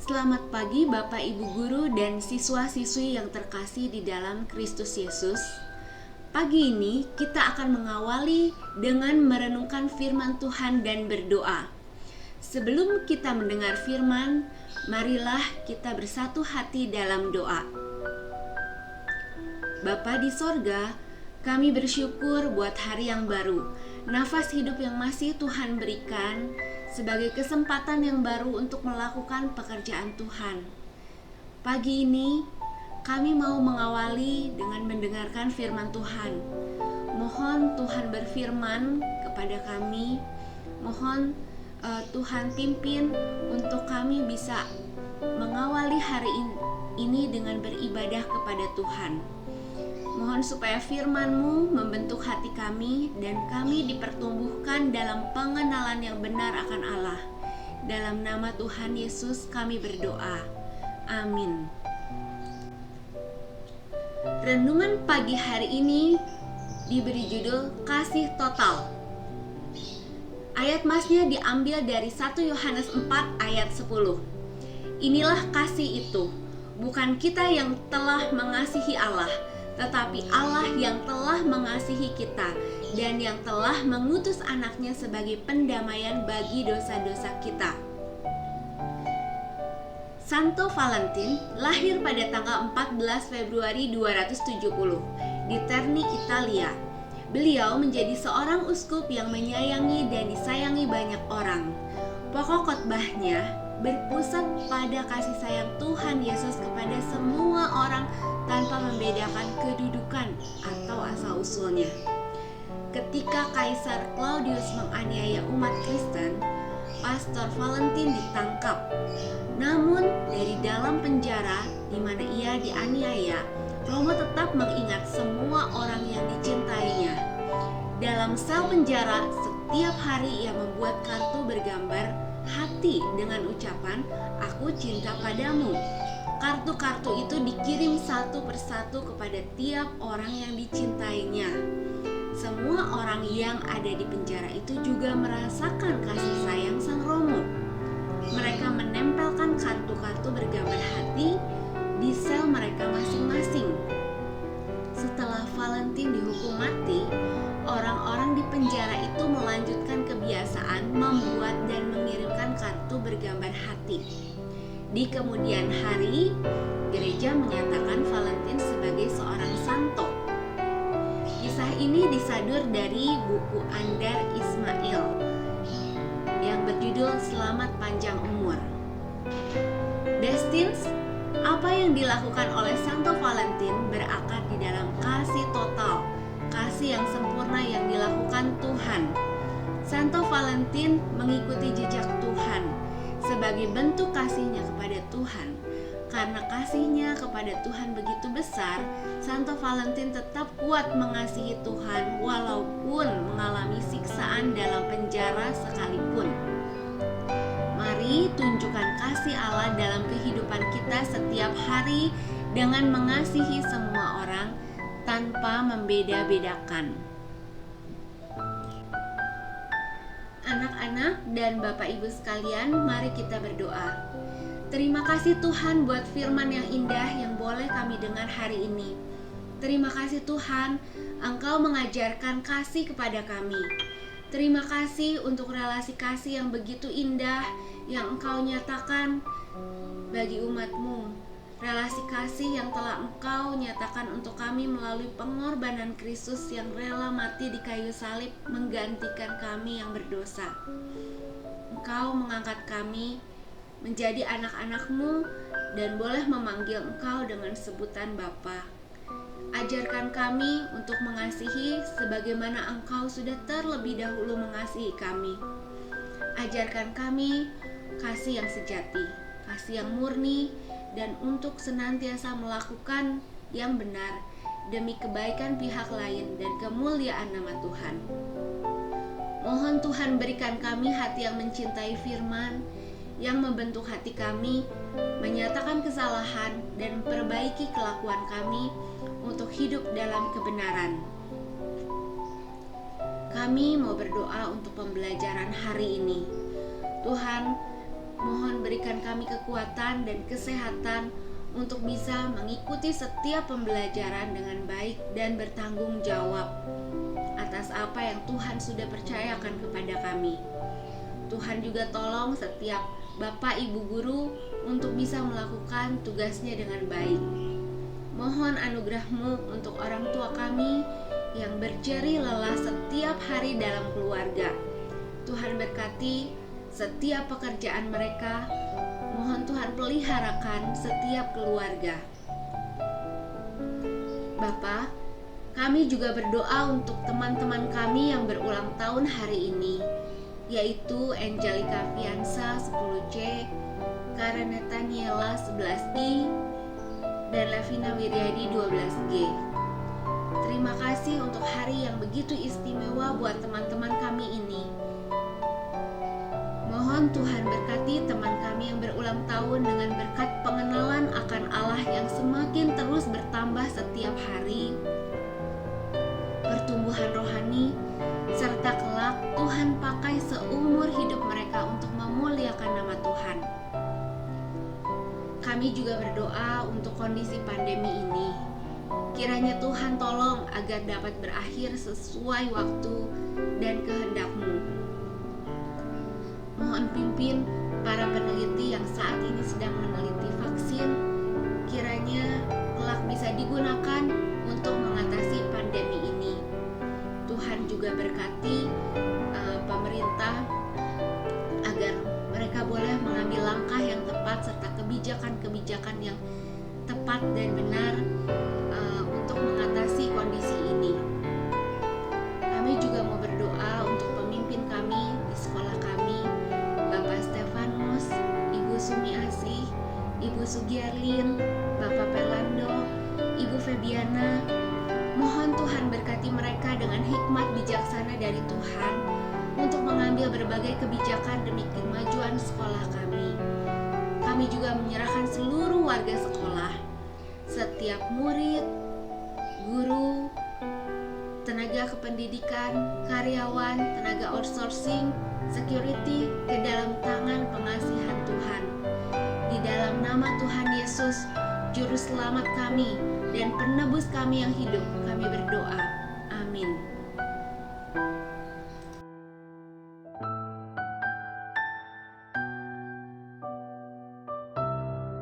Selamat pagi Bapak Ibu Guru dan siswa-siswi yang terkasih di dalam Kristus Yesus. Pagi ini kita akan mengawali dengan merenungkan firman Tuhan dan berdoa. Sebelum kita mendengar firman, marilah kita bersatu hati dalam doa. Bapa di sorga, kami bersyukur buat hari yang baru, nafas hidup yang masih Tuhan berikan, sebagai kesempatan yang baru untuk melakukan pekerjaan Tuhan. Pagi ini kami mau mengawali dengan mendengarkan firman Tuhan. Mohon Tuhan berfirman kepada kami. Mohon Tuhan pimpin untuk kami bisa mengawali hari ini dengan beribadah kepada Tuhan. Mohon supaya firman-Mu membentuk hati kami dan kami dipertumbuhkan dalam pengenalan yang benar akan Allah. Dalam nama Tuhan Yesus kami berdoa. Amin. Renungan pagi hari ini diberi judul Kasih Total. Ayat masnya diambil dari 1 Yohanes 4 ayat 10. Inilah kasih itu, bukan kita yang telah mengasihi Allah, tetapi Allah yang telah mengasihi kita dan yang telah mengutus anaknya sebagai pendamaian bagi dosa-dosa kita. Santo Valentin lahir pada tanggal 14 Februari 270 di Terni, Italia. Beliau menjadi seorang uskup yang menyayangi dan disayangi banyak orang. Pokok khotbahnya berpusat pada kasih sayang Tuhan Yesus kepada semua orang tanpa membedakan kedudukan atau asal-usulnya. Ketika Kaisar Claudius menganiaya umat Kristen, Pastor Valentin ditangkap. Namun dari dalam penjara di mana ia dianiaya, Romo tetap mengingat semua orang yang dicintainya. Dalam sel penjara, setiap hari ia membuat kartu bergambar hati dengan ucapan, "Aku cinta padamu." Kartu-kartu itu dikirim satu persatu kepada tiap orang yang dicintainya. Semua orang yang ada di penjara itu juga merasakan kasih sayang Sang Romo. Mereka menempelkan kartu-kartu bergambar hati di sel mereka masing-masing. Setelah Valentin dihukum mati, orang-orang di penjara itu melanjutkan kebiasaan membuat dan mengirimkan kartu bergambar hati. Di kemudian hari, gereja menyatakan Valentin sebagai seorang santo. Kisah ini disadur dari buku Andar Ismail yang berjudul Selamat Panjang Umur. Destins, apa yang dilakukan oleh Santo Valentin berakar di dalam kasih total, kasih yang sempurna yang dilakukan Tuhan. Santo Valentin mengikuti jejak Tuhan sebagai bentuk kasihnya kepada Tuhan. Karena kasihnya kepada Tuhan begitu besar, Santo Valentin tetap kuat mengasihi Tuhan walaupun mengalami siksaan dalam penjara sekalipun. Mari tunjukkan kasih Allah dalam kehidupan kita setiap hari dengan mengasihi semua orang tanpa membeda-bedakan. Anak-anak dan Bapak Ibu sekalian, mari kita berdoa. Terima kasih Tuhan buat firman yang indah yang boleh kami dengar hari ini. Terima kasih Tuhan, Engkau mengajarkan kasih kepada kami. Terima kasih untuk relasi kasih yang begitu indah yang Engkau nyatakan bagi umat-Mu. Relasi kasih yang telah Engkau nyatakan untuk kami melalui pengorbanan Kristus yang rela mati di kayu salib menggantikan kami yang berdosa. Engkau mengangkat kami menjadi anak-anak-Mu dan boleh memanggil Engkau dengan sebutan Bapa. Ajarkan kami untuk mengasihi sebagaimana Engkau sudah terlebih dahulu mengasihi kami. Ajarkan kami kasih yang sejati, kasih yang murni, dan untuk senantiasa melakukan yang benar demi kebaikan pihak lain dan kemuliaan nama Tuhan. Mohon Tuhan berikan kami hati yang mencintai firman, yang membentuk hati kami, menyatakan kesalahan dan memperbaiki kelakuan kami untuk hidup dalam kebenaran. Kami mau berdoa untuk pembelajaran hari ini. Tuhan, Mohon berikan kami kekuatan dan kesehatan untuk bisa mengikuti setiap pembelajaran dengan baik dan bertanggung jawab atas apa yang Tuhan sudah percayakan kepada kami. Tuhan juga tolong setiap Bapak Ibu guru untuk bisa melakukan tugasnya dengan baik. Mohon anugerah-Mu untuk orang tua kami yang berjeri lelah setiap hari dalam keluarga. Tuhan berkati setiap pekerjaan mereka. Mohon Tuhan peliharakan setiap keluarga. Bapa, kami juga berdoa untuk teman-teman kami yang berulang tahun hari ini, yaitu Angelica Fiansa 10C, Karen Netaniela 11I, dan Levina Wiryadi 12G. Terima kasih untuk hari yang begitu istimewa buat teman-teman kami ini. Mohon Tuhan berkati teman kami yang berulang tahun dengan berkat pengenalan akan Allah yang semakin terus bertambah setiap hari, pertumbuhan rohani, serta kelak Tuhan pakai seumur hidup mereka untuk memuliakan nama Tuhan. Kami juga berdoa untuk kondisi pandemi ini. Kiranya Tuhan tolong agar dapat berakhir sesuai waktu dan kehendak-Mu. Mohon pimpin para peneliti yang saat ini sedang meneliti vaksin, kiranya kelak bisa digunakan untuk mengatasi pandemi ini. Tuhan juga berkati pemerintah agar mereka boleh mengambil langkah yang tepat serta kebijakan-kebijakan yang tepat dan benar untuk mengatasi kondisi ini. Kami juga mau berdoa untuk pemimpin kami di sekolah kami, Bapak Stefanus, Ibu Sumi Asih, Ibu Sugiarlin, Bapak Pelando, Ibu Febiana. Mohon Tuhan berkati mereka dengan hikmat bijaksana dari Tuhan untuk mengambil berbagai kebijakan demi kemajuan sekolah kami. Kami juga menyerahkan seluruh warga sekolah, setiap murid, guru, tenaga kependidikan, karyawan, tenaga outsourcing, security ke dalam tangan pengasihan Tuhan. Di dalam nama Tuhan Yesus, Juru Selamat kami dan Penebus kami yang hidup, kami berdoa. Amin.